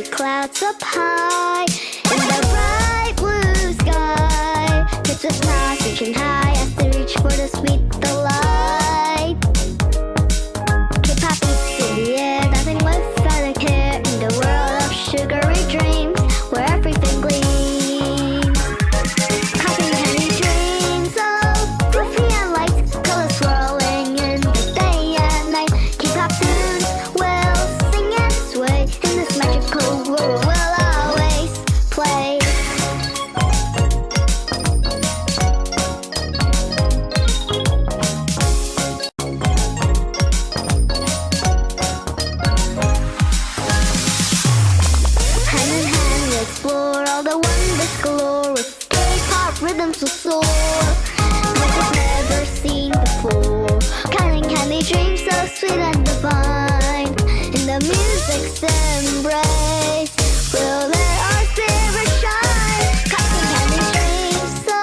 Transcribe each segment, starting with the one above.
see clouds up high in the bright blue sky. Kids with smiles reaching high as they reach for the sweet delight. K-pop beats in the air, dancing without a care in the world of sugary dreams where everything gleams. Cotton candy dreams of fluffy and light, colors swirling in the day and night. K-pop tunes will sing and sway in this magical world. We'll always play. Hand in hand we explore all the wonders galore with K-pop rhythms will soar like we've never seen before. Cotton candy dreams so sweet and divine. In the music's embrace, we'll let our spirit shine. Cotton candy dreams so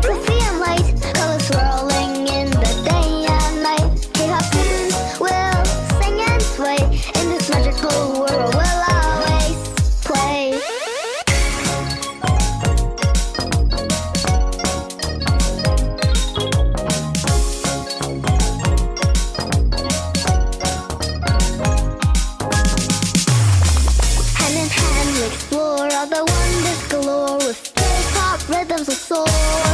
fluffy and light, colors swirling in the day and night. K-pop tunes will sing and sway in this magical world. We'll always play. Hand in hand we explore all the wonders galore with K-pop rhythms will soar